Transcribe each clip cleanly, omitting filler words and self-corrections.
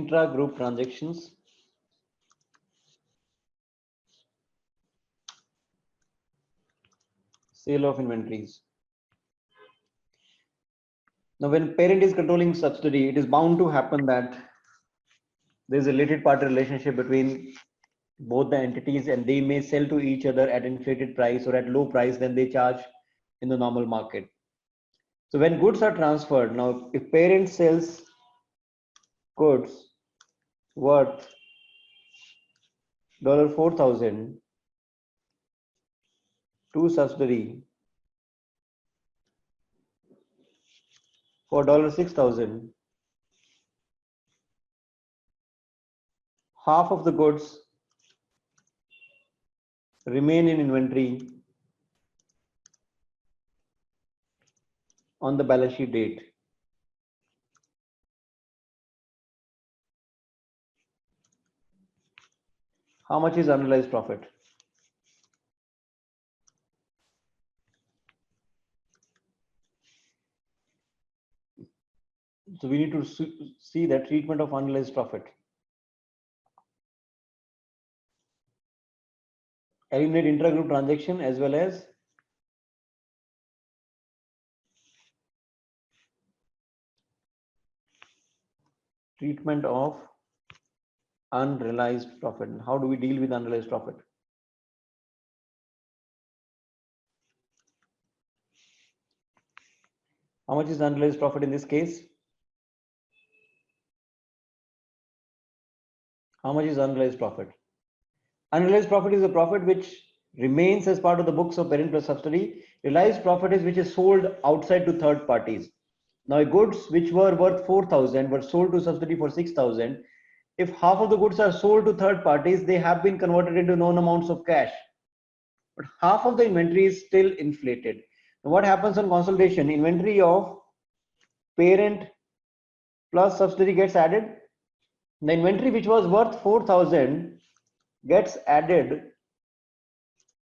intra-group transactions. Sale of inventories. Now, when parent is controlling subsidiary, it is bound to happen that there is a related party relationship between both the entities, and they may sell to each other at inflated price or at low price than they charge in the normal market. So when goods are transferred, now if parent sells goods worth $4,000 to subsidiary for $6,000, half of the goods remain in inventory on the balance sheet date. How much is unrealized profit? So we need to see the treatment of unrealized profit. Eliminate intra-group transaction as well as treatment of unrealized profit. How do we deal with unrealized profit? How much is unrealized profit in this case? How much is unrealized profit? Unrealized profit is a profit which remains as part of the books of parent plus subsidiary. Realized profit is which is sold outside to third parties. Now, goods which were worth 4,000 were sold to subsidiary for 6,000. If half of the goods are sold to third parties, they have been converted into known amounts of cash. But half of the inventory is still inflated. Now, what happens on consolidation? Inventory of parent plus subsidiary gets added. The inventory which was worth 4,000 gets added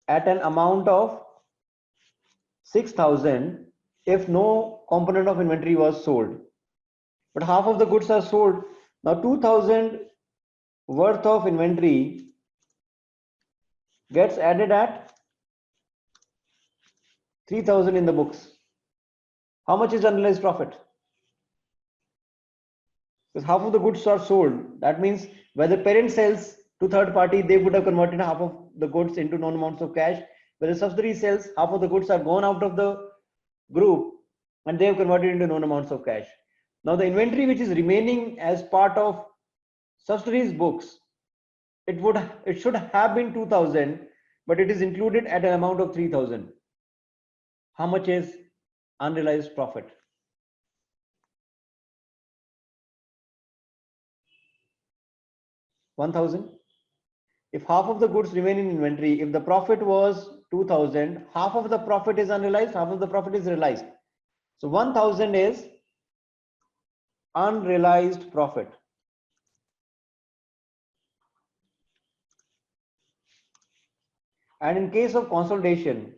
at an amount of 6,000 if no component of inventory was sold. But half of the goods are sold. Now 2,000 worth of inventory gets added at 3,000 in the books. How much is unrealized profit? Because half of the goods are sold. That means whether parent sells to third party, they would have converted half of the goods into known amounts of cash. Whether subsidiary sells, half of the goods are gone out of the group and they have converted into known amounts of cash. Now the inventory which is remaining as part of subsidiary's books, it should have been 2,000, but it is included at an amount of 3,000. How much is unrealized profit? $1,000. If half of the goods remain in inventory, if the profit was 2,000, half of the profit is unrealized, half of the profit is realized. So 1,000 is unrealized profit. And in case of consolidation,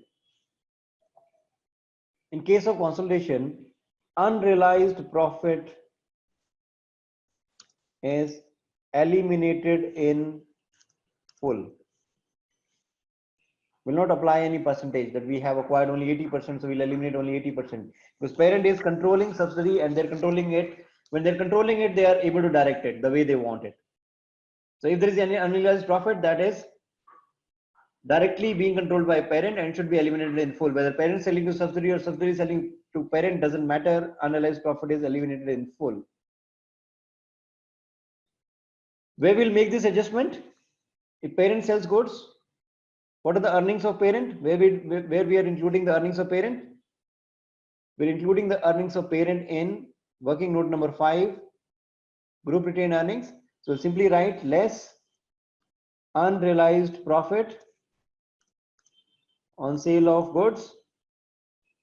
unrealized profit is eliminated in full. Will not apply any percentage that we have acquired only 80%, so we'll eliminate only 80%. Because parent is controlling subsidiary and they're controlling it. When they're controlling it, they are able to direct it the way they want it. So if there is any unrealized profit, that is directly being controlled by parent and should be eliminated in full. Whether parent selling to subsidiary or subsidiary selling to parent doesn't matter. Unrealized profit is eliminated in full. Where we'll make this adjustment? If parent sells goods, what are the earnings of parent? Where we are including the earnings of parent? We're including the earnings of parent in working note number 5, group retained earnings. So we'll simply write less unrealized profit on sale of goods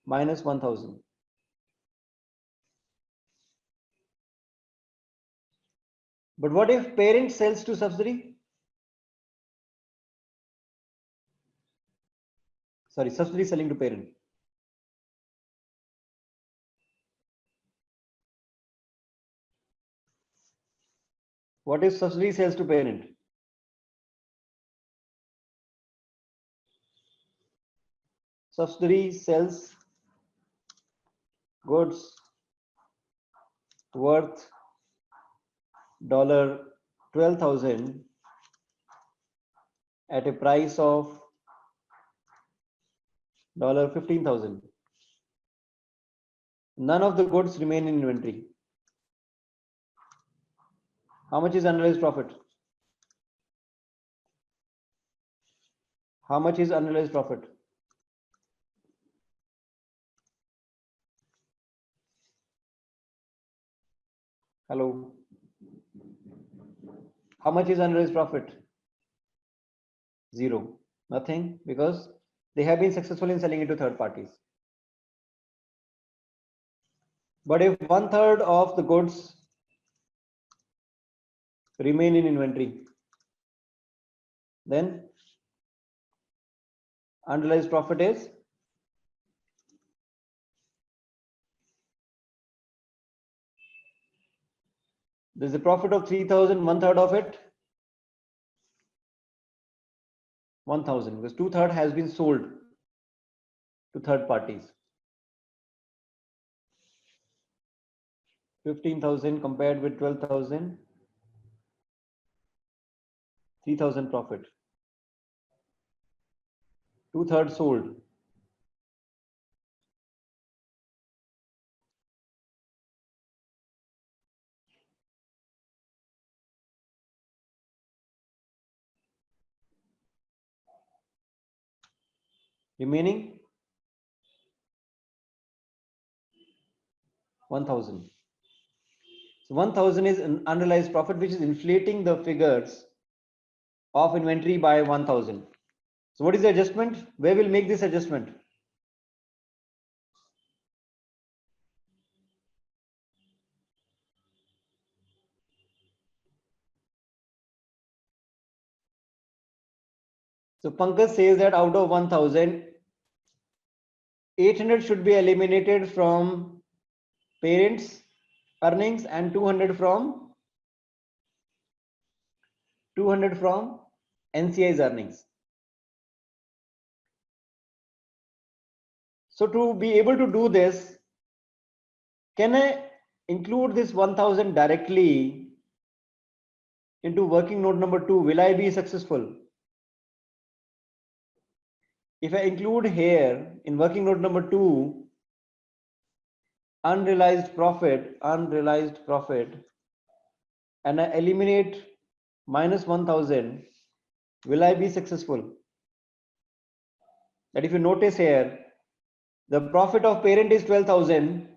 minus 1,000. But what if parent sells to subsidiary? Sorry, subsidiary selling to parent. What is subsidiary sales to parent? Subsidiary sells goods worth $12,000 at a price of $15,000. None of the goods remain in inventory. How much is unrealized profit? How much is unrealized profit? Hello. How much is unrealized profit? Zero. Nothing, because they have been successful in selling it to third parties. But if 1/3 of the goods remain in inventory, then unrealized profit is there's a profit of 3,000, 1/3 of it 1,000, because 2/3 has been sold to third parties. 15,000 compared with 12,000, 3,000 profit. 2/3 sold. Remaining 1,000. So 1,000 is an unrealized profit, which is inflating the figures of inventory by 1,000. So what is the adjustment? Where will make this adjustment? So Pankaj says that out of 1,000, 800 should be eliminated from parents' earnings and 200 from NCI's earnings. So to be able to do this, can I include this 1,000 directly into working note number 2? Will I be successful? If I include here in working note number 2 unrealized profit, and I eliminate minus 1,000, will I be successful? That if you notice here, the profit of parent is 12,000.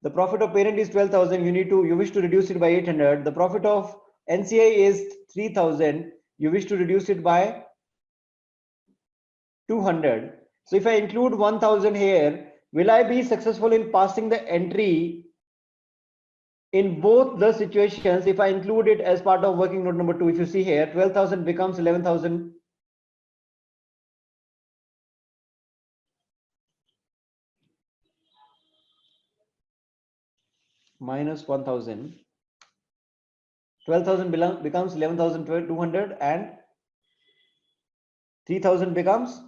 The profit of parent is 12,000. You wish to reduce it by 800. The profit of NCI is 3,000. You wish to reduce it by 200. So if I include 1,000 here, will I be successful in passing the entry in both the situations? If I include it as part of working note number 2, if you see here, 12,000 becomes 11,000. Minus 1,000. 12,000 becomes 11,200 and 3,000 becomes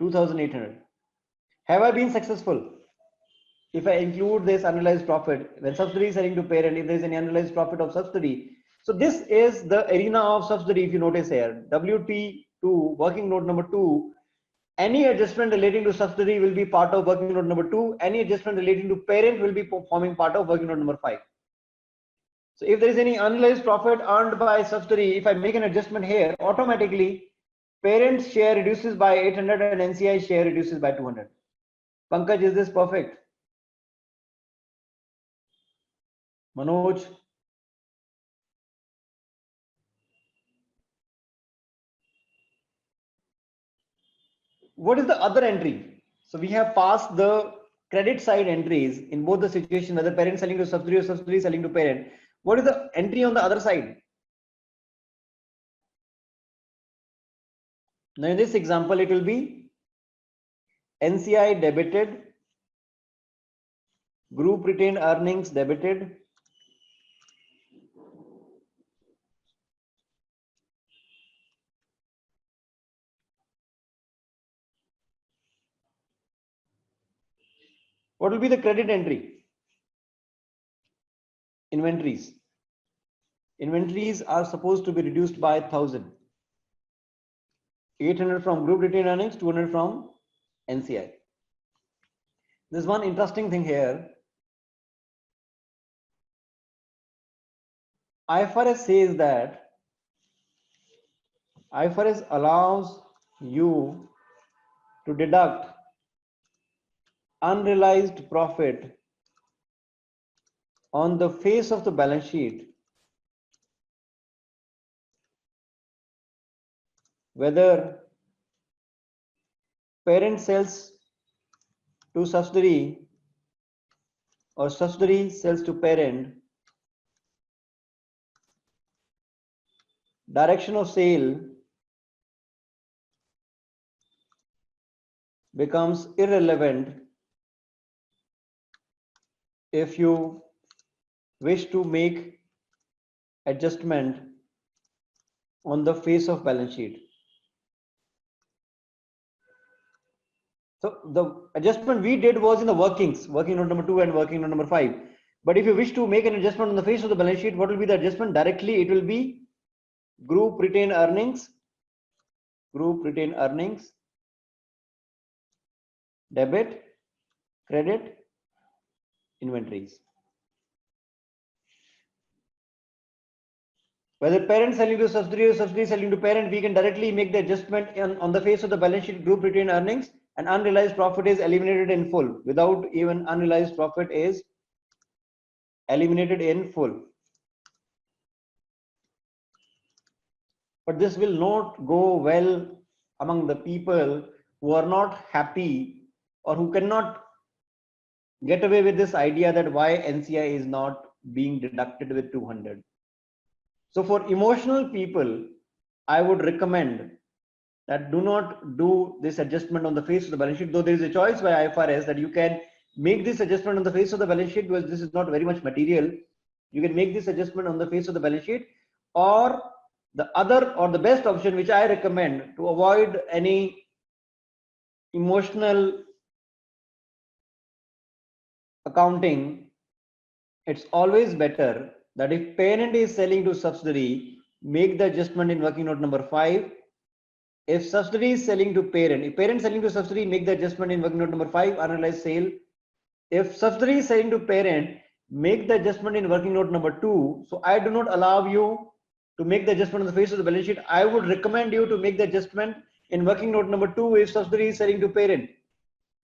2,800. Have I been successful? If I include this unrealized profit, when subsidy is selling to parent, if there is any unrealized profit of subsidy. So this is the arena of subsidy. If you notice here, WT2, working note number 2, any adjustment relating to subsidy will be part of working note number 2. Any adjustment relating to parent will be forming part of working note number 5. So if there is any unrealized profit earned by subsidy, if I make an adjustment here, automatically parent's share reduces by 800 and NCI share reduces by 200. Pankaj, is this perfect? Manoj? What is the other entry? So we have passed the credit side entries in both the situation, whether parent selling to subsidiary or subsidiary selling to parent. What is the entry on the other side? Now in this example, it will be NCI debited, group retained earnings debited, what will be the credit entry? Inventories. Inventories are supposed to be reduced by 1000. 800 from group retained earnings, 200 from NCI. There's one interesting thing here. IFRS says that IFRS allows you to deduct unrealized profit on the face of the balance sheet whether parent sells to subsidiary or subsidiary sells to parent. Direction of sale becomes irrelevant if you wish to make adjustment on the face of balance sheet. So the adjustment we did was in the working note number 2 and working note number 5. But if you wish to make an adjustment on the face of the balance sheet, what will be the adjustment? Directly it will be group retained earnings, debit, credit, inventories. Whether parent selling to subsidiary or subsidiary selling to parent, we can directly make the adjustment on the face of the balance sheet. Group retained earnings and unrealized profit is eliminated in full. Without even unrealized profit is eliminated in full. But this will not go well among the people who are not happy or who cannot get away with this idea that why NCI is not being deducted with 200. So for emotional people, I would recommend that do not do this adjustment on the face of the balance sheet, though there is a choice by IFRS that you can make this adjustment on the face of the balance sheet because this is not very much material. You can make this adjustment on the face of the balance sheet, or the other or the best option which I recommend to avoid any emotional accounting, it's always better that if parent is selling to subsidiary, make the adjustment in working note number 5. If subsidiary is selling to parent, if parent selling to subsidiary, make the adjustment in working note number 5, unrealized sale. If subsidiary is selling to parent, make the adjustment in working note number 2. So I do not allow you to make the adjustment on the face of the balance sheet. I would recommend you to make the adjustment in working note number 2 if subsidiary is selling to parent.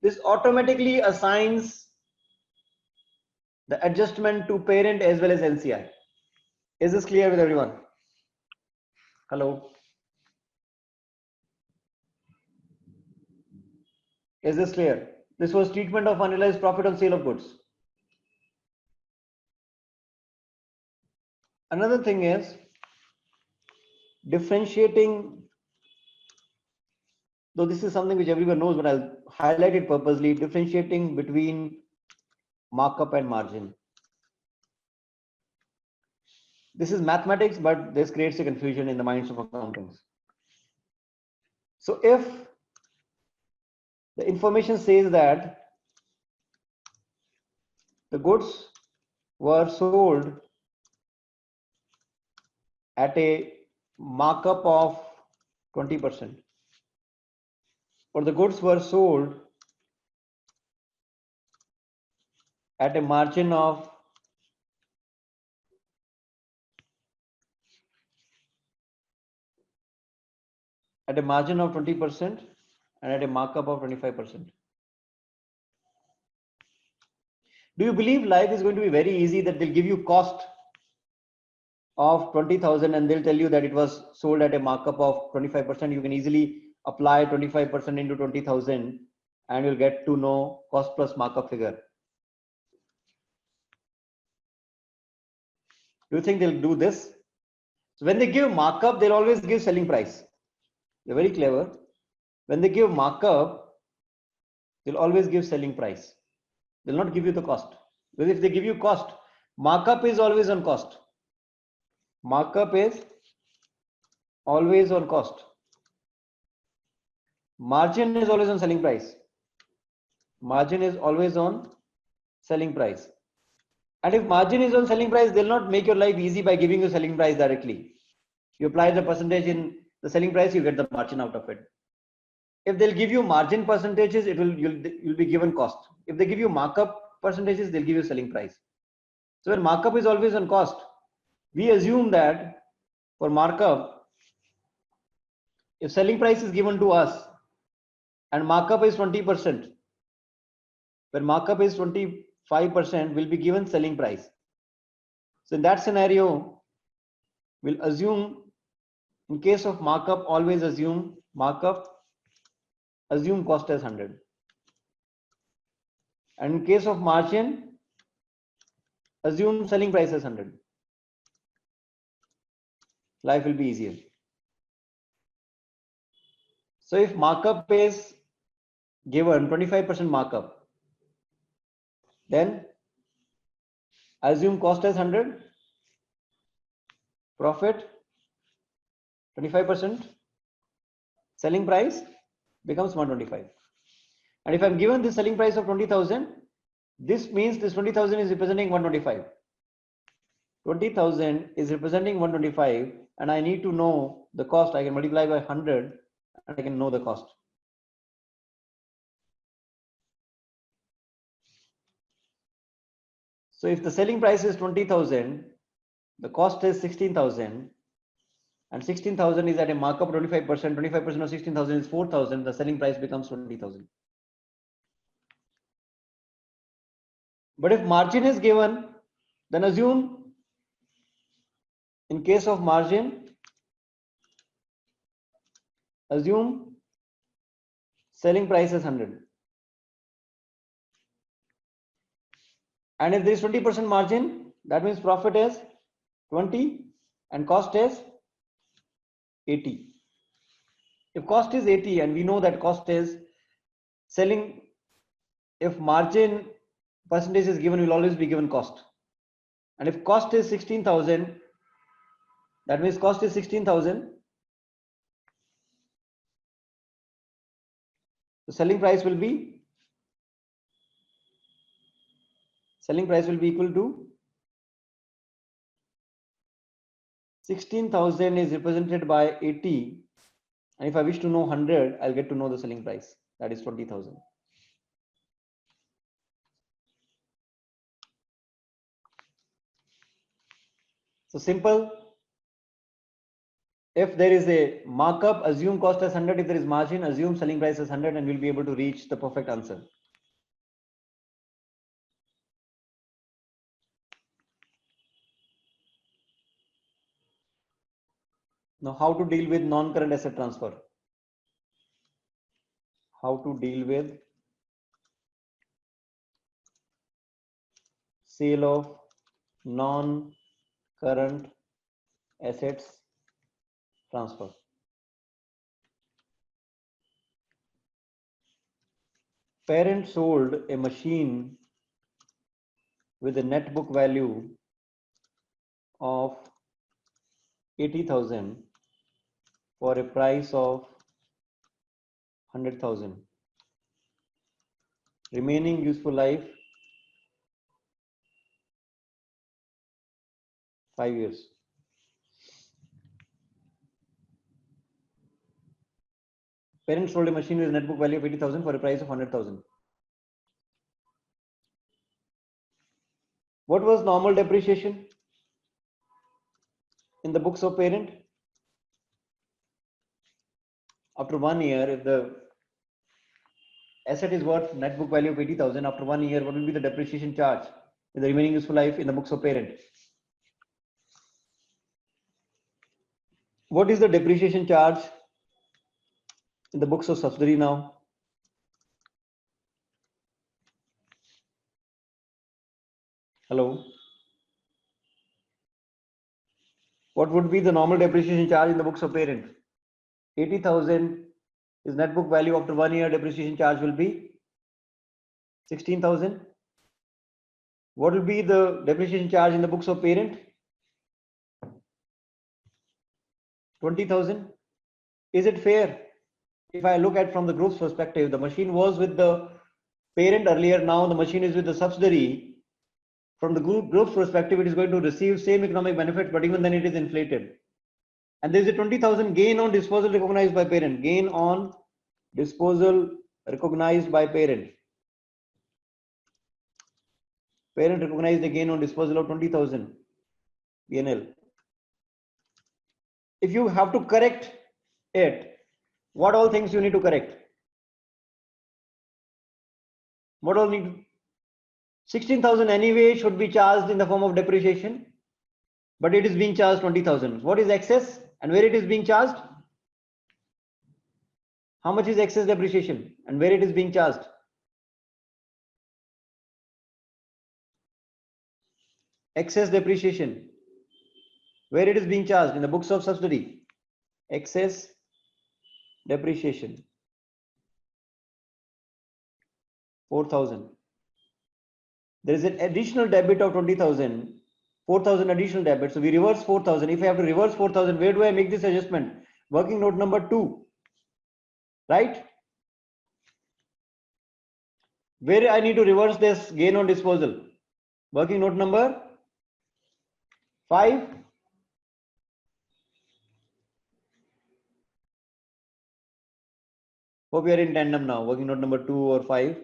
This automatically assigns the adjustment to parent as well as NCI. Is this clear with everyone? Hello? Is this clear? This was treatment of unrealized profit on sale of goods. Another thing is differentiating, though this is something which everyone knows, but I'll highlight it purposely, differentiating between markup and margin. This is mathematics, but this creates a confusion in the minds of accountants. So if the information says that the goods were sold at a markup of 20%, or the goods were sold at a margin of 20% and at a markup of 25%. Do you believe life is going to be very easy that they'll give you cost of 20,000 and they'll tell you that it was sold at a markup of 25%? You can easily apply 25% into 20,000 and you'll get to know cost plus markup figure. Do you think they'll do this? So when they give markup, they'll always give selling price. They're very clever. When they give markup, They'll always give selling price. They'll not give you the cost. Because if they give you cost, markup is always on cost. Markup is always on cost. Margin is always on selling price. Margin is always on selling price. And if margin is on selling price, they'll not make your life easy by giving you selling price directly. You apply the percentage in the selling price, you get the margin out of it. If they'll give you margin percentages, you'll be given cost. If they give you markup percentages, they'll give you selling price. So when markup is always on cost, we assume that for markup, if selling price is given to us and markup is 20%, when markup is 25%, will be given selling price. So in that scenario, we'll assume, in case of markup, always assume markup, assume cost as 100. And in case of margin, assume selling price as 100. Life will be easier. So if markup is given 25% markup, then assume cost as 100, profit 25%, selling price becomes 125. And if I'm given the selling price of 20,000, this means this 20,000 is representing 125. 20,000 is representing 125, and I need to know the cost. I can multiply by 100 and I can know the cost. So if the selling price is 20,000, the cost is 16,000, and 16,000 is at a markup of 25%. 25% of 16,000 is 4,000. The selling price becomes 20,000. But if margin is given, then assume, in case of margin, assume selling price is 100. And if there is 20% margin, that means profit is 20 and cost is 80. If cost is 80 and we know that cost is selling, if margin percentage is given, will always be given cost. And if cost is 16,000, that means cost is 16,000. The selling price will be equal to 16,000 is represented by 80, and if I wish to know 100, I'll get to know the selling price, that is 20,000. So simple. If there is a markup, assume cost as 100. If there is margin, assume selling price as 100, and we'll be able to reach the perfect answer. Now, how to deal with non-current asset transfer? How to deal with sale of non-current assets transfer? Parent sold a machine with a net book value of 80,000 for a price of 100,000. Remaining useful life 5 years. Parent sold a machine with a net book value of 80,000 for a price of 100,000. What was normal depreciation in the books of parent? After 1 year, if the asset is worth net book value of 80,000, after 1 year, what will be the depreciation charge in the remaining useful life in the books of parent? What is the depreciation charge in the books of subsidiary now? Hello? What would be the normal depreciation charge in the books of parent? 80,000 is net book value. After 1 year, depreciation charge will be 16,000. What will be the depreciation charge in the books of parent? 20,000. Is it fair? If I look at from the group's perspective, the machine was with the parent earlier, now the machine is with the subsidiary. From the group's perspective, it is going to receive same economic benefit, but even then it is inflated. And there is a 20,000 gain on disposal recognized by parent. Gain on disposal recognized by parent. Parent recognized the gain on disposal of 20,000 P&L. If you have to correct it, what all things you need to correct? What all need? 16,000 anyway should be charged in the form of depreciation, but it is being charged 20,000. What is excess and where it is being charged? How much is excess depreciation and where it is being charged? Excess depreciation, where it is being charged in the books of subsidiary. Excess depreciation, 4,000. There is an additional debit of 20,000, 4,000 additional debit. So we reverse 4,000. If I have to reverse 4,000, where do I make this adjustment? Working note number 2, right? Where I need to reverse this gain on disposal? Working note number 5. Hope we are in tandem now. Working note number 2 or 5.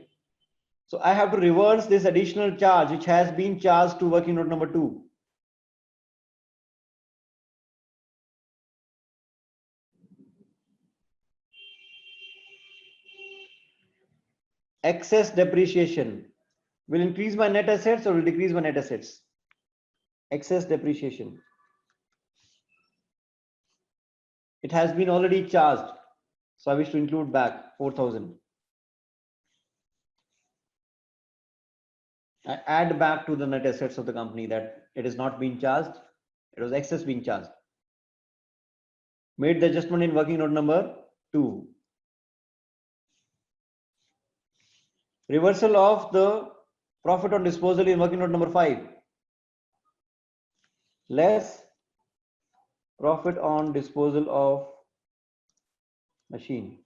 So I have to reverse this additional charge which has been charged to working note number 2. Excess depreciation will increase my net assets or will decrease my net assets? Excess depreciation. It has been already charged. So I wish to include back 4,000. I add back to the net assets of the company that it is not being charged. It was excess being charged. Made the adjustment in working note number 2. Reversal of the profit on disposal in working note number 5. Less profit on disposal of machine.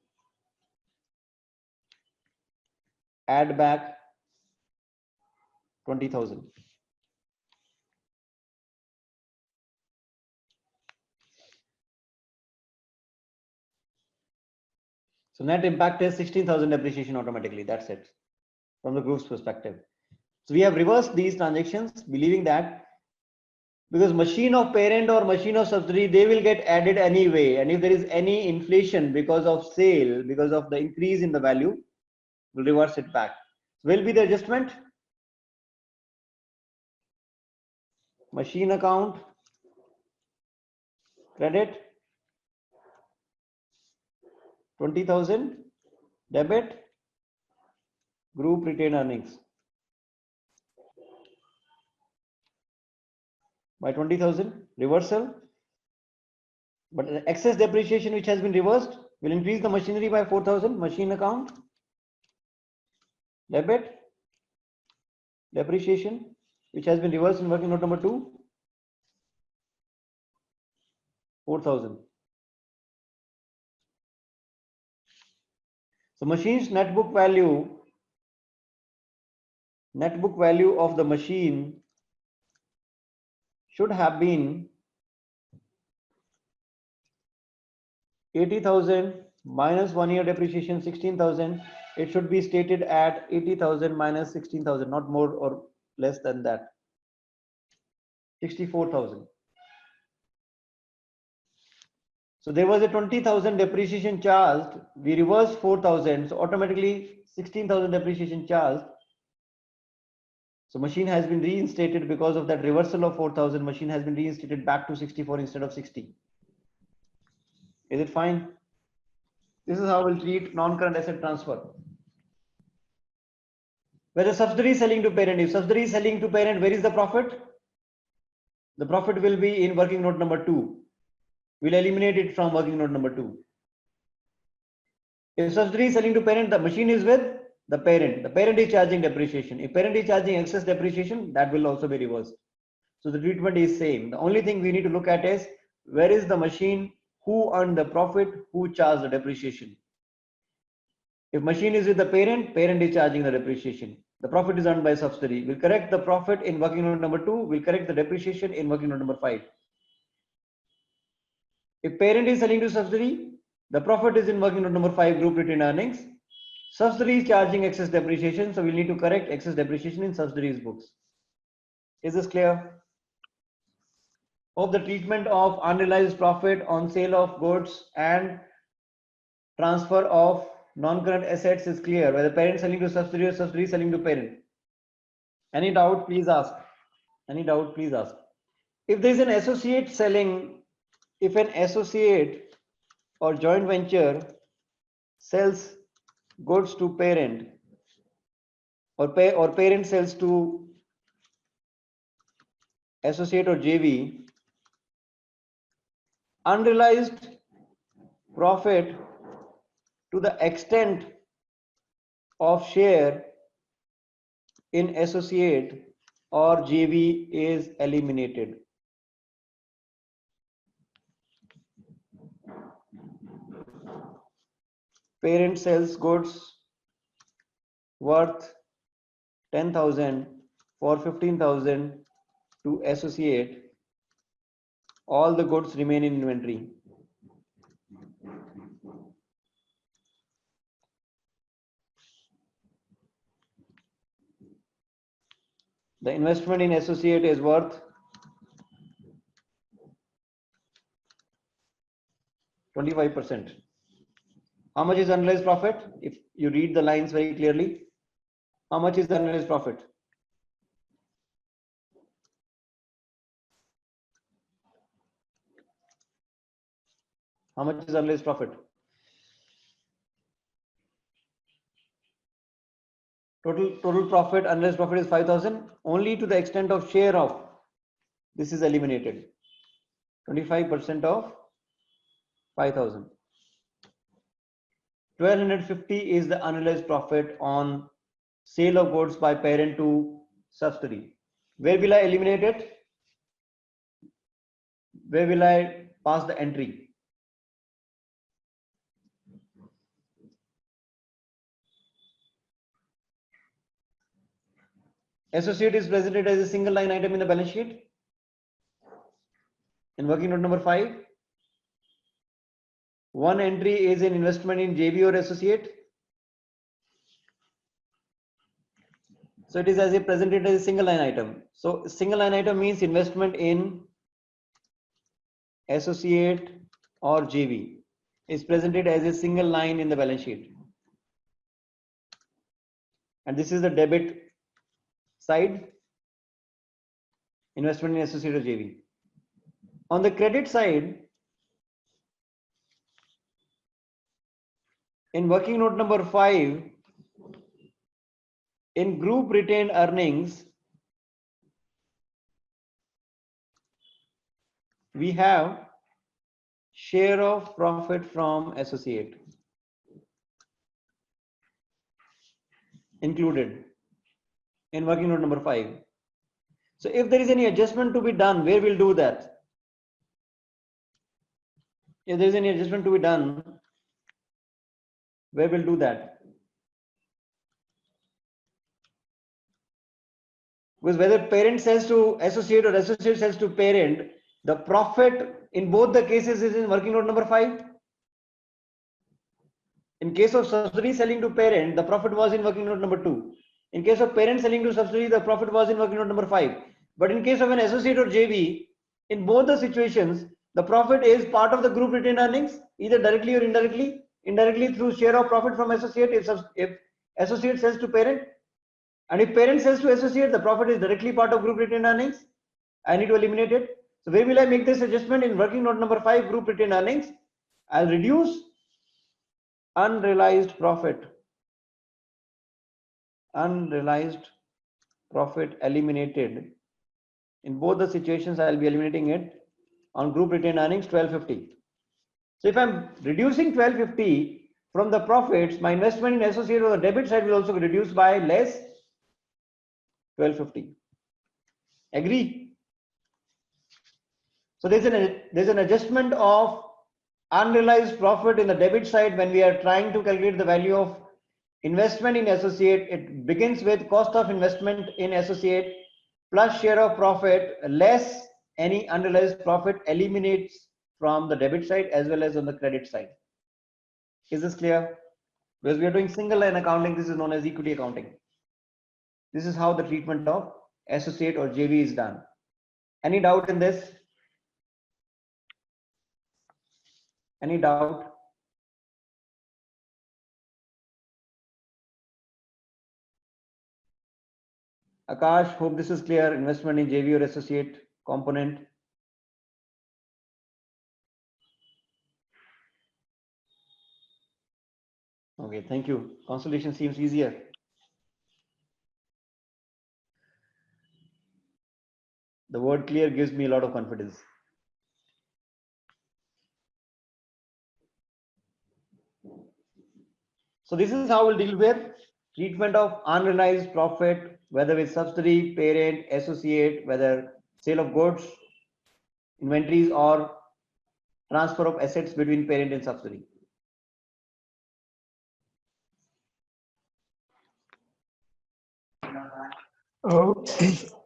Add back 20,000. So net impact is 16,000 depreciation automatically. That's it from the group's perspective. So we have reversed these transactions, believing that because machine of parent or machine of subsidiary, they will get added anyway. And if there is any inflation because of sale, because of the increase in the value, we'll reverse it back. Will be the adjustment. Machine account, credit, 20,000, debit, group retained earnings by 20,000, reversal. But the excess depreciation which has been reversed will increase the machinery by 4,000, machine account, debit, depreciation, which has been reversed in working note number 2, 4,000. So machine's net book value of the machine should have been 80,000 minus 1 year depreciation 16,000. It should be stated at 80,000 minus 16,000, not more or less than that. 64,000. So there was a 20,000 depreciation charged. We reversed 4,000. So automatically 16,000 depreciation charged. So machine has been reinstated because of that reversal of 4,000. Machine has been reinstated back to 64 instead of 60. Is it fine? This is how we'll treat non-current asset transfer. Whether subsidiary selling to parent, if subsidiary is selling to parent, where is the profit? The profit will be in working note number 2. We'll eliminate it from working note number 2. If subsidiary is selling to parent, the machine is with the parent. The parent is charging depreciation. If parent is charging excess depreciation, that will also be reversed. So the treatment is same. The only thing we need to look at is where is the machine, who earned the profit, who charged the depreciation. If machine is with the parent, parent is charging the depreciation. The profit is earned by subsidiary. We'll correct the profit in working note number 2. We'll correct the depreciation in working note number 5. If parent is selling to subsidiary, the profit is in working note number 5, group retained earnings. Subsidiary is charging excess depreciation, so we'll need to correct excess depreciation in subsidiary's books. Is this clear? Hope the treatment of unrealized profit on sale of goods and transfer of non-current assets is clear, whether parent selling to subsidiary or subsidiary selling to parent. Any doubt, please ask. Any doubt, please ask. If there is an associate selling, if an associate or joint venture sells goods to parent, or parent sells to associate or JV, unrealized profit to the extent of share in associate or JV is eliminated. Parent sells goods worth 10,000 for 15,000 to associate. All the goods remain in inventory. The investment in associate is worth 25%. How much is unrealized profit? If you read the lines very clearly, how much is the unrealized profit? How much is unrealized profit? Total profit, unrealized profit is 5,000. Only to the extent of share of this is eliminated. 25% of 5,000. 1,250 is the unrealized profit on sale of goods by parent to subsidiary. Where will I eliminate it? Where will I pass the entry? Associate is presented as a single line item in the balance sheet. In working note number 5, one entry is an investment in JV or associate. So it is as a presented as a single line item. So single line item means investment in associate or JV is presented as a single line in the balance sheet. And this is the debit side, investment in associate or JV. On the credit side, in working note number 5, in group retained earnings, we have share of profit from associate included in working note number 5. So if there is any adjustment to be done, where we'll do that? If there is any adjustment to be done, where we'll do that? Because whether parent sells to associate or associate sells to parent, the profit in both the cases is in working note number 5. In case of subsidiary selling to parent, the profit was in working note number 2. In case of parent selling to subsidiary, the profit was in working note number 5. But in case of an associate or JV, in both the situations, the profit is part of the group retained earnings, either directly or indirectly. Indirectly through share of profit from associate if associate sells to parent, and if parent sells to associate, the profit is directly part of group retained earnings. I need to eliminate it. So where will I make this adjustment? In working note number 5, group retained earnings, I'll reduce unrealized profit. Unrealized profit eliminated. In both the situations, I'll be eliminating it on group retained earnings 1250. So if I'm reducing 1250, from the profits, my investment in associate on the debit side will also be reduced by less 1250. Agree? So there's an adjustment of unrealized profit in the debit side when we are trying to calculate the value of investment in associate. It begins with cost of investment in associate plus share of profit less any unrealized profit eliminates from the debit side as well as on the credit side. Is this clear? Because we are doing single line accounting, this is known as equity accounting. This is how the treatment of associate or JV is done. Any doubt in this? Any doubt? Akash, hope this is clear. Investment in JV or associate component. Okay, thank you. Consolidation seems easier. The word clear gives me a lot of confidence. So this is how we'll deal with treatment of unrealized profit, whether with subsidiary, parent, associate, whether sale of goods, inventories, or transfer of assets between parent and subsidiary.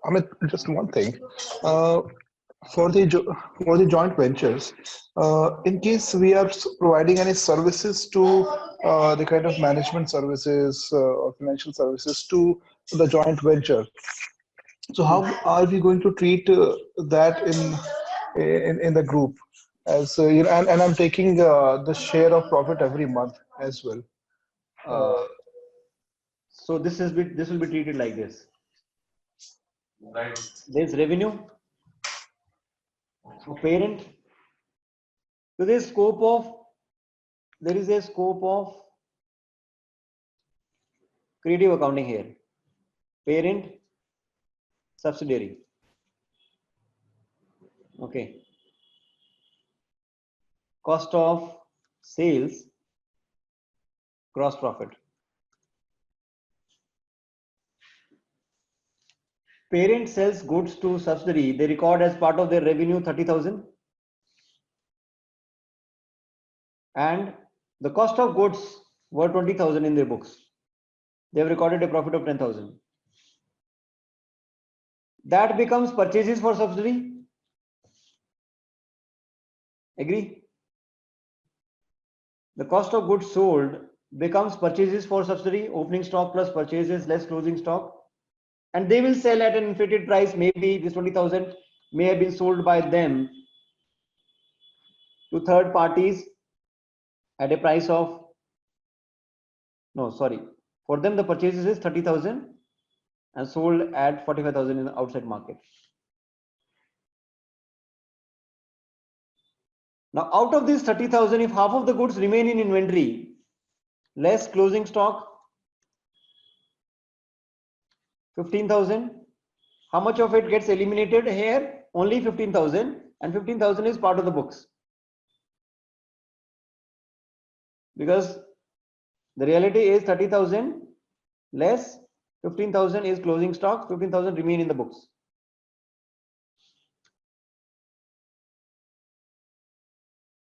Amit, just one thing. For the joint ventures, in case we are providing any services to the kind of management services or financial services to the joint venture, so how are we going to treat that in the group? As you know, and I'm taking the share of profit every month as well. So this will be treated like this. There's revenue for parent. So there is a scope of creative accounting here. Parent, subsidiary. Okay. Cost of sales, gross profit. Parent sells goods to subsidiary. They record as part of their revenue 30,000. And the cost of goods were 20,000 in their books. They have recorded a profit of 10,000. That becomes purchases for subsidiary. Agree? The cost of goods sold becomes purchases for subsidiary, opening stock plus purchases less closing stock. And they will sell at an inflated price. Maybe this 20,000 may have been sold by them to third parties at a price of, no, sorry. For them, the purchases is 30,000 and sold at 45,000 in the outside market. Now, out of this 30,000, if half of the goods remain in inventory, less closing stock, 15,000. How much of it gets eliminated here? Only 15,000, and 15,000 is part of the books. Because the reality is 30,000 less 15,000 is closing stock, 15,000 remain in the books.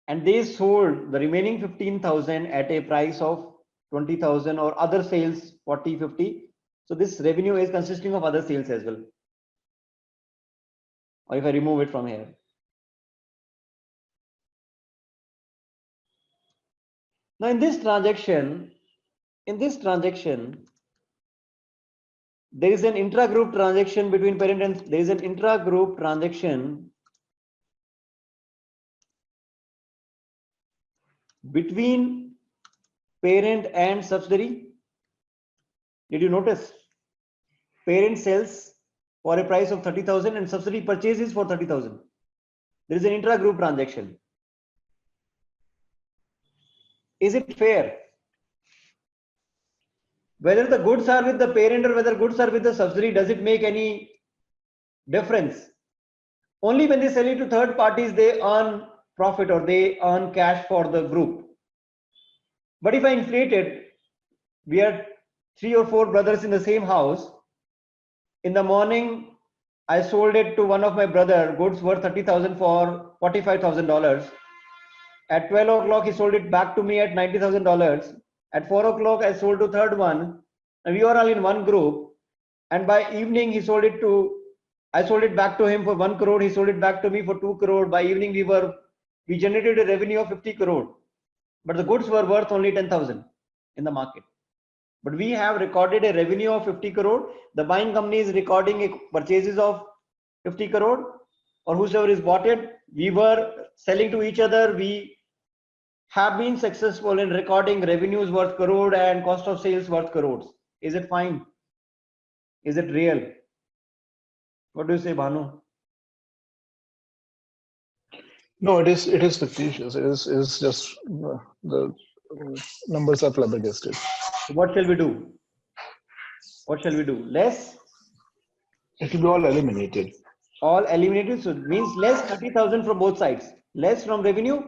And they sold the remaining 15,000 at a price of 20,000 or other sales 40, 50. So this revenue is consisting of other sales as well. Or if I remove it from here. Now in this transaction, there is an intra-group transaction between parent and there is an intra-group transaction between parent and subsidiary. Did you notice? Parent sells for a price of 30,000 and subsidiary purchases for 30,000. There is an intra-group transaction. Is it fair? Whether the goods are with the parent or whether goods are with the subsidiary, does it make any difference? Only when they sell it to third parties, they earn profit or they earn cash for the group. But if I inflate it, we are 3 or 4 brothers in the same house. In the morning, I sold it to one of my brother, goods worth 30,000 for $45,000. At 12 o'clock, he sold it back to me at $90,000. At 4 o'clock, I sold to third one, and we were all in one group. And by evening, I sold it back to him for 1 crore. He sold it back to me for 2 crore. By evening, we generated a revenue of 50 crore, but the goods were worth only 10,000 in the market. But we have recorded a revenue of 50 crore. The buying company is recording a purchases of 50 crore, or whosoever is bought it. We were selling to each other. We have been successful in recording revenues worth crore and cost of sales worth crores. Is it fine? Is it real? What do you say, Bhanu? No, it is fictitious. It is just the numbers are flabbergasted. What shall we do? What shall we do? Less? It will be all eliminated. All eliminated, so it means less 30,000 from both sides. Less from revenue,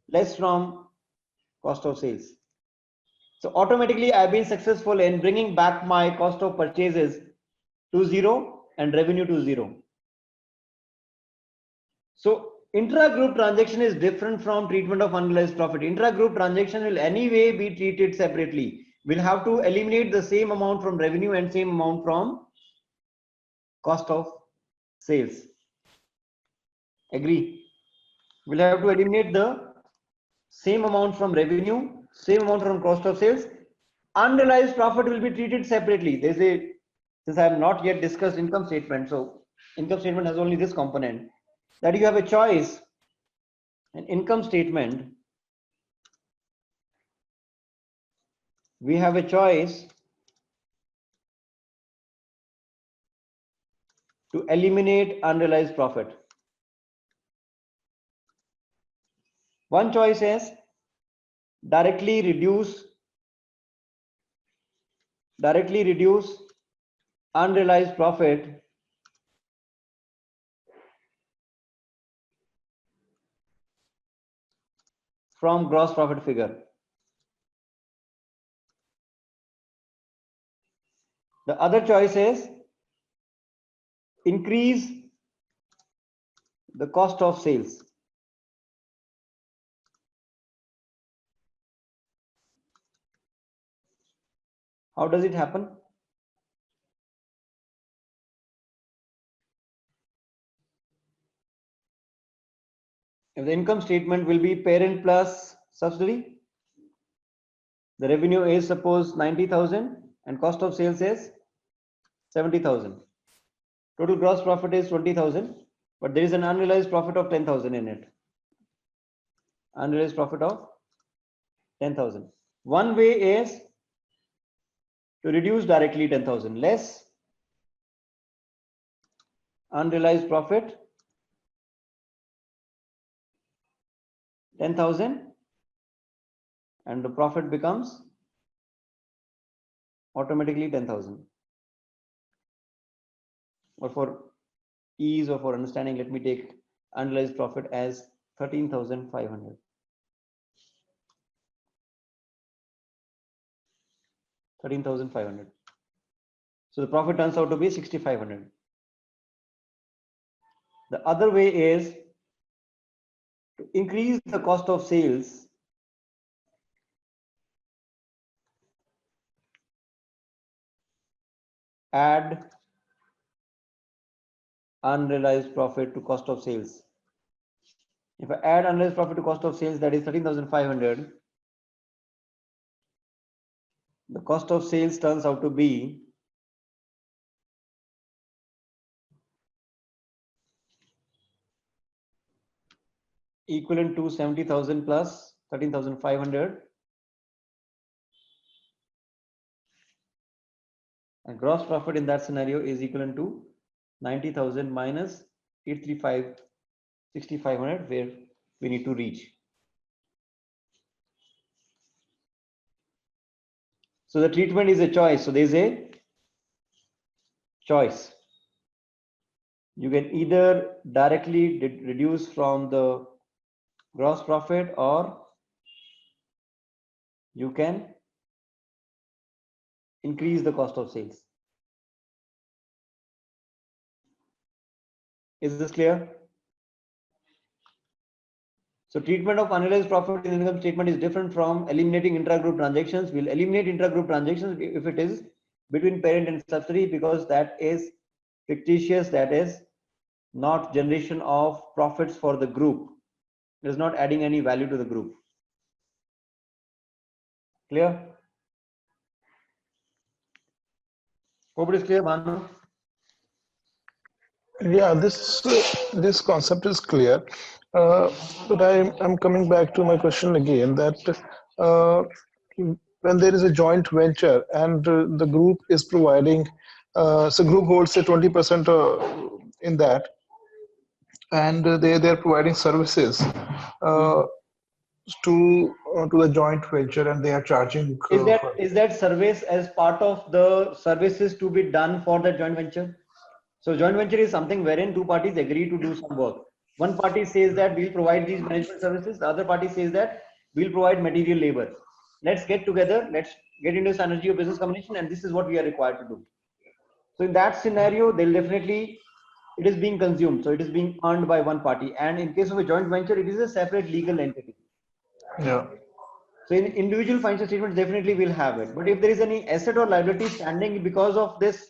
less from cost of sales. So automatically I've been successful in bringing back my cost of purchases to 0 and revenue to 0. So intra-group transaction is different from treatment of unrealized profit. Intra-group transaction will anyway be treated separately. We'll have to eliminate the same amount from revenue and same amount from cost of sales. Agree? We'll have to eliminate the same amount from revenue, same amount from cost of sales. Unrealized profit will be treated separately. Since I have not yet discussed income statement, so income statement has only this component, that you have a choice. An income statement, we have a choice to eliminate unrealized profit. One choice is directly reduce unrealized profit from gross profit figure. The other choice is increase the cost of sales. How does it happen? If the income statement will be parent plus subsidiary, the revenue is suppose 90,000 and cost of sales is 70,000. Total gross profit is 20,000, but there is an unrealized profit of 10,000 in it. Unrealized profit of 10,000. One way is to reduce directly 10,000, less unrealized profit 10,000, and the profit becomes automatically 10,000. Or for ease or for understanding, let me take unrealized profit as 13,500. 13,500. So the profit turns out to be 6,500. The other way is to increase the cost of sales add unrealized profit to cost of sales. If I add unrealized profit to cost of sales, that is 13,500. The cost of sales turns out to be equivalent to 70,000 plus 13,500, and gross profit in that scenario is equivalent to 90,000 minus 835 6,500, where we need to reach. So the treatment is a choice. So there is a choice. You can either directly reduce from the gross profit or you can increase the cost of sales. Is this clear? So treatment of unrealized profit in income statement is different from eliminating intra-group transactions. We'll eliminate intra-group transactions if it is between parent and subsidiary, because that is fictitious, that is not generation of profits for the group. It is not adding any value to the group. Clear? Hope it is clear, Bhanu. Yeah, this concept is clear, but I'm coming back to my question again, that when there is a joint venture and the group is providing, so group holds say 20% in that, and they're providing services to the joint venture, and they are charging. Is that service as part of the services to be done for the joint venture? So joint venture is something wherein two parties agree to do some work. One party says that we'll provide these management services. The other party says that we'll provide material labor. Let's get together. Let's get into synergy of business combination, and this is what we are required to do. So in that scenario, they'll definitely, it is being consumed. So it is being earned by one party. And in case of a joint venture, it is a separate legal entity. Yeah. So in individual financial statements, definitely we'll have it. But if there is any asset or liability standing because of this,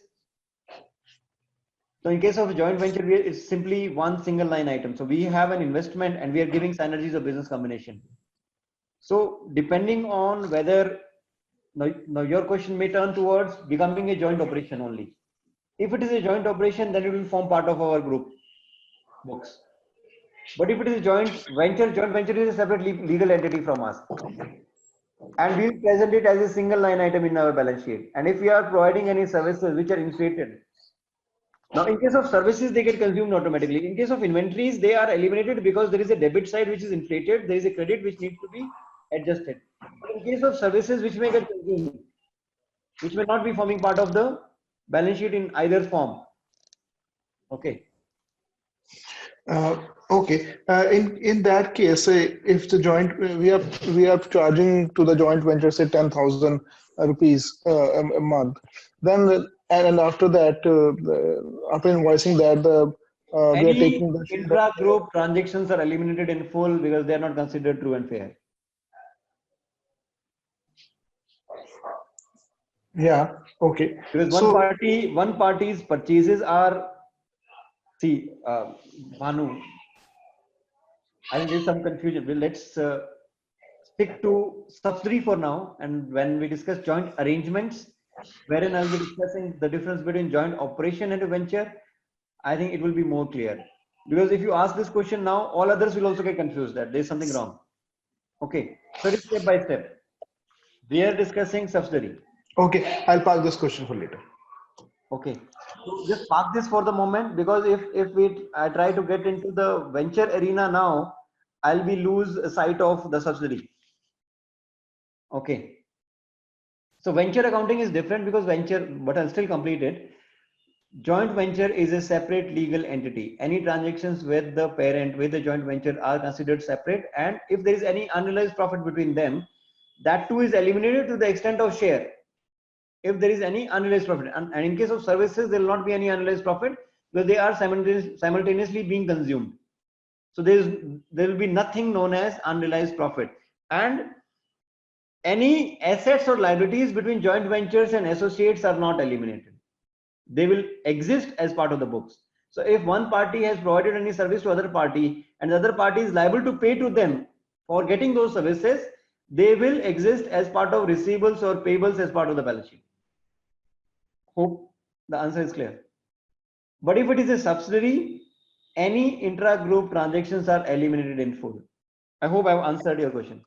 so in case of a joint venture, it's simply one single line item. So we have an investment and we are giving synergies of business combination. So depending on whether, now your question may turn towards becoming a joint operation only. If it is a joint operation, then it will form part of our group books. But if it is a joint venture is a separate legal entity from us. And we'll present it as a single line item in our balance sheet. And if we are providing any services which are inflated, now in case of services, they get consumed automatically. In case of inventories, they are eliminated because there is a debit side which is inflated. There is a credit which needs to be adjusted. But in case of services which may get consumed, which may not be forming part of the balance sheet in either form. Okay. Okay. In that case, if the joint we are charging to the joint venture say 10,000 rupees a month, then and after that after invoicing that we are Any taking the intra-group transactions are eliminated in full because they are not considered true and fair. Yeah. Okay. Because one party's purchases are, see, Bhanu, I think there's some confusion. Well, let's stick to subsidiary for now. And when we discuss joint arrangements, wherein I'll be discussing the difference between joint operation and a venture, I think it will be more clear. Because if you ask this question now, all others will also get confused that there's something wrong. Okay, so it is step by step. We are discussing subsidiary. Okay, I'll park this question for later. Okay, so just park this for the moment, because if I try to get into the venture arena now, I'll be lose sight of the subsidiary. Okay, so venture accounting is different because venture, but I'll still complete it. Joint venture is a separate legal entity. Any transactions with the parent, with the joint venture are considered separate, and if there is any unrealized profit between them, that too is eliminated to the extent of share. If there is any unrealized profit, and in case of services, there will not be any unrealized profit because they are simultaneously being consumed. So there will be nothing known as unrealized profit, and any assets or liabilities between joint ventures and associates are not eliminated. They will exist as part of the books. So if one party has provided any service to other party and the other party is liable to pay to them for getting those services, they will exist as part of receivables or payables as part of the balance sheet. Hope the answer is clear. But if it is a subsidiary, any intra-group transactions are eliminated in full. I hope I have answered your question.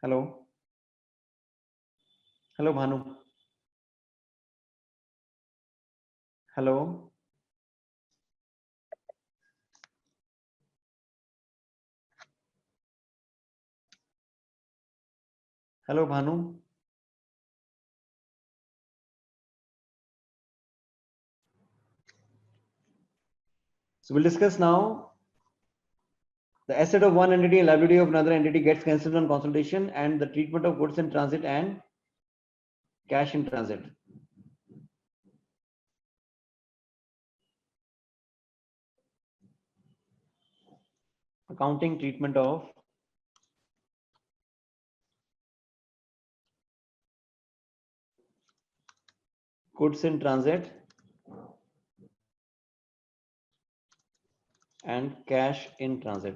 Hello. Hello, Bhanu. Hello. Hello, Bhanu. So we'll discuss now The asset of one entity and liability of another entity gets cancelled on consolidation, and the treatment of goods in transit and cash in transit. Accounting treatment of goods in transit and cash in transit.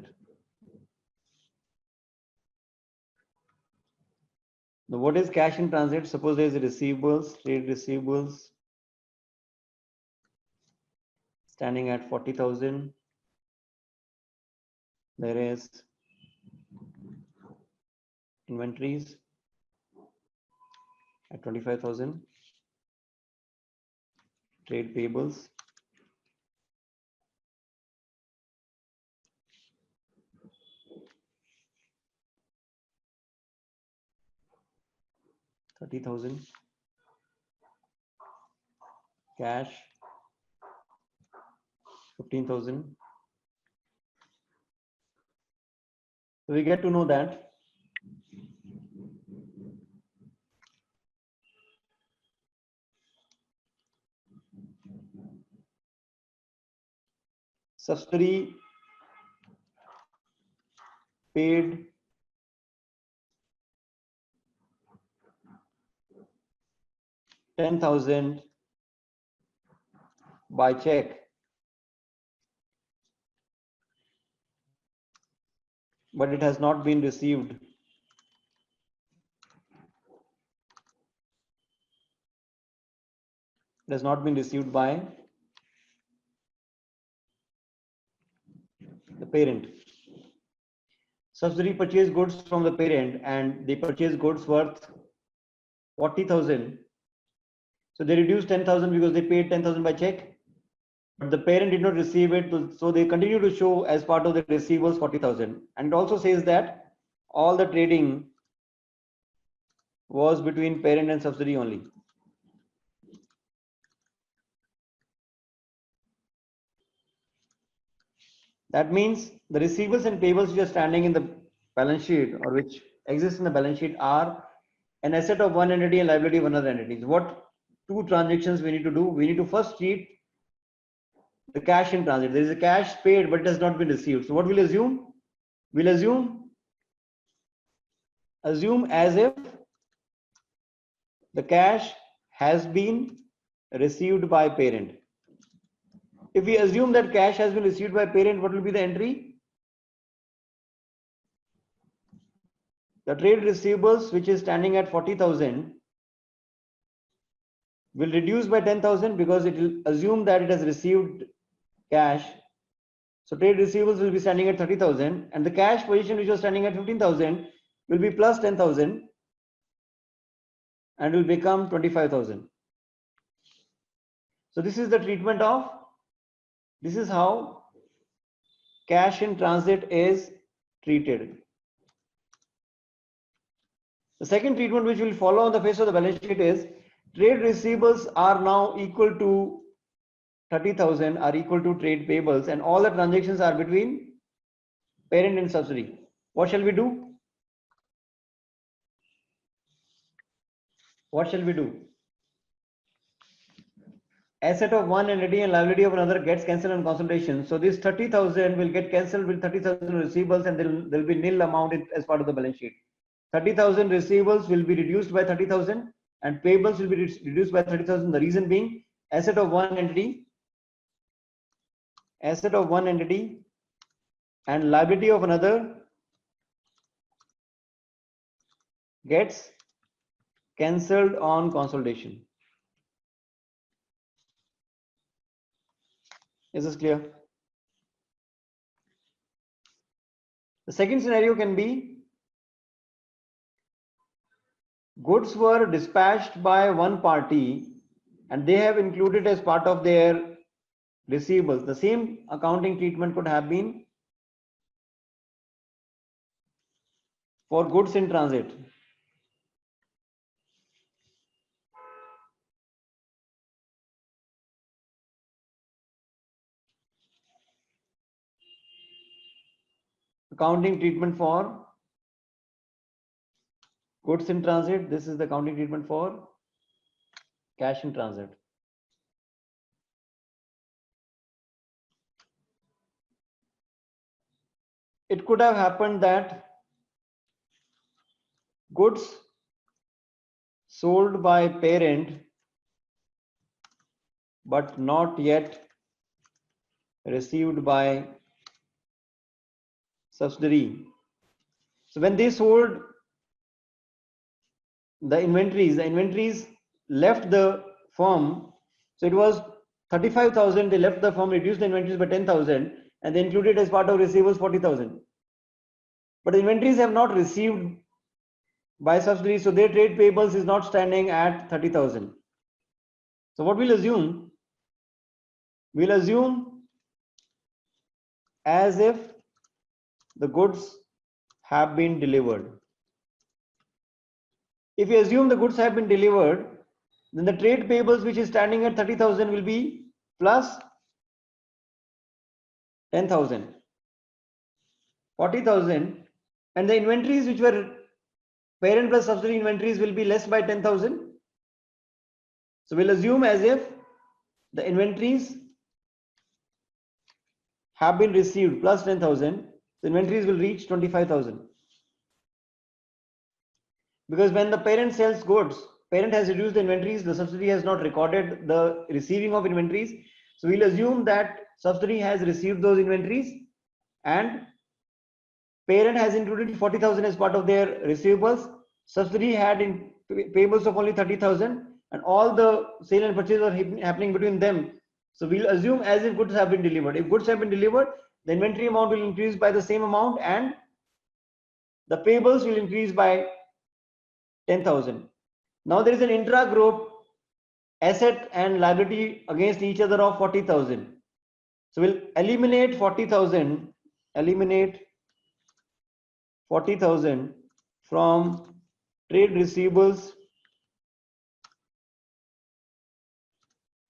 Now, what is cash in transit? Suppose there is receivables, trade receivables standing at 40,000. There is inventories at 25,000. Trade payables. $30,000. Cash 15,000. So we get to know that subsidiary paid $10,000 by check, but it has not been received. It has not been received by the parent. Subsidiary purchased goods from the parent and they purchased goods worth 40,000. So they reduced 10,000 because they paid 10,000 by check, but the parent did not receive it. So they continue to show as part of the receivables 40,000. And it also says that all the trading was between parent and subsidiary only. That means the receivables and payables which are standing in the balance sheet or which exist in the balance sheet are an asset of one entity and liability of another entity. So what two transactions we need to do? We need to first treat the cash in transit. There is a cash paid but it has not been received. So what we'll assume? We'll assume as if the cash has been received by parent. If we assume that cash has been received by parent, what will be the entry? The trade receivables, which is standing at 40,000, will reduce by 10,000 because it will assume that it has received cash. So trade receivables will be standing at 30,000 and the cash position which was standing at 15,000 will be plus 10,000 and will become 25,000. So this is the treatment of, this is how cash in transit is treated. The second treatment which will follow on the face of the balance sheet is trade receivables are now equal to 30,000 are equal to trade payables and all the transactions are between parent and subsidiary. What shall we do? What shall we do? Asset of one entity and liability of another gets cancelled on consolidation. So this 30,000 will get cancelled with 30,000 receivables and there will be nil amount as part of the balance sheet. 30,000 receivables will be reduced by 30,000 and payables will be reduced by 30,000. The reason being asset of one entity and liability of another gets cancelled on consolidation. Is this clear? The second scenario can be goods were dispatched by one party and they have included as part of their receivables. The same accounting treatment could have been for goods in transit. accounting treatment for goods in transit. This is the accounting treatment for cash in transit. It could have happened that goods sold by parent but not yet received by subsidiary. So when they sold the inventories left the firm. So it was 35,000. They left the firm, reduced the inventories by 10,000, and they included as part of receivables 40,000. But the inventories have not received by subsidiary, so their trade payables is not standing at 30,000. So what we'll assume? We'll assume as if the goods have been delivered. If we assume the goods have been delivered, then the trade payables which is standing at 30,000 will be plus 10,000, 40,000, and the inventories which were parent plus subsidiary inventories will be less by 10,000. So we'll assume as if the inventories have been received plus 10,000, the inventories will reach 25,000. Because when the parent sells goods, parent has reduced the inventories, the subsidiary has not recorded the receiving of inventories. So we'll assume that subsidiary has received those inventories and parent has included 40,000 as part of their receivables. Subsidiary had in payables of only 30,000 and all the sale and purchase are happening between them. So we'll assume as if goods have been delivered. If goods have been delivered, the inventory amount will increase by the same amount and the payables will increase by 10,000. Now there is an intra-group asset and liability against each other of 40,000. So we'll eliminate 40,000, eliminate 40,000 from trade receivables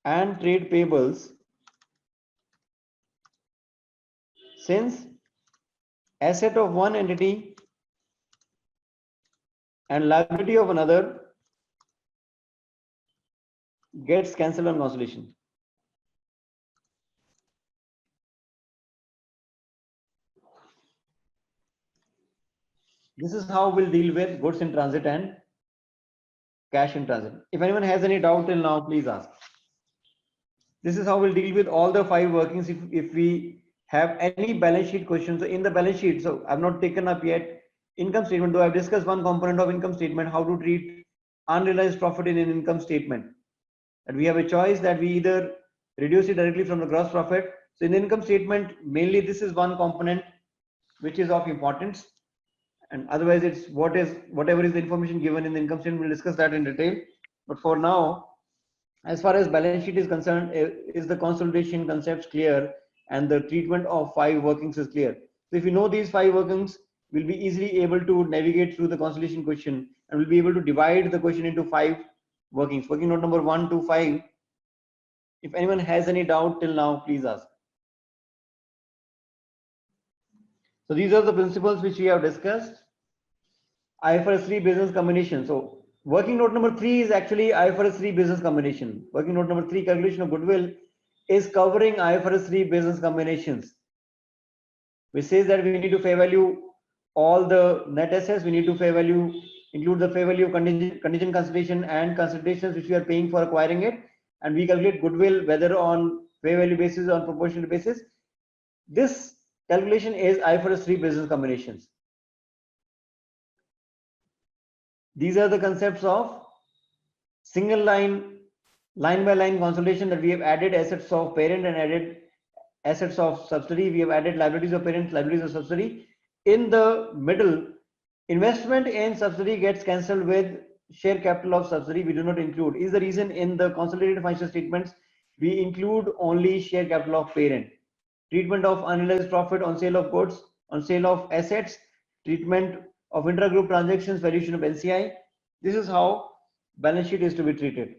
and trade payables, since asset of one entity and liability of another gets cancelled on consolidation. This is how we'll deal with goods in transit and cash in transit. If anyone has any doubt till now, please ask. This is how we'll deal with all the 5 workings if we have any balance sheet questions. So in the balance sheet, so I've not taken up yet income statement, though I've discussed one component of income statement, how to treat unrealized profit in an income statement. And we have a choice that we either reduce it directly from the gross profit. So in the income statement, mainly this is one component which is of importance. And otherwise it's whatever is the information given in the income statement, we'll discuss that in detail. But for now, as far as balance sheet is concerned, is the consolidation concepts clear and the treatment of 5 workings is clear. So if you know these 5 workings, we'll be easily able to navigate through the consolidation question and we'll be able to divide the question into 5 workings. Working note number 1 to 5. If anyone has any doubt till now, please ask. So these are the principles which we have discussed. IFRS 3 business combination. So working note number 3 is actually IFRS 3 business combination. Working note number 3, calculation of goodwill, is covering IFRS 3 business combinations, which says that we need to fair value all the net assets. We need to fair value, include the fair value of contingent consideration and considerations which we are paying for acquiring it, and we calculate goodwill whether on fair value basis or on proportional basis. This calculation is IFRS 3 business combinations. These are the concepts of single line by line consolidation, that we have added assets of parent and added assets of subsidiary. We have added liabilities of parent, liabilities of subsidiary. In the middle, investment in subsidiary gets cancelled with share capital of subsidiary. We do not include. Is the reason in the consolidated financial statements we include only share capital of parent. Treatment of unrealized profit on sale of goods, on sale of assets, treatment of intra-group transactions, valuation of NCI. This is how balance sheet is to be treated.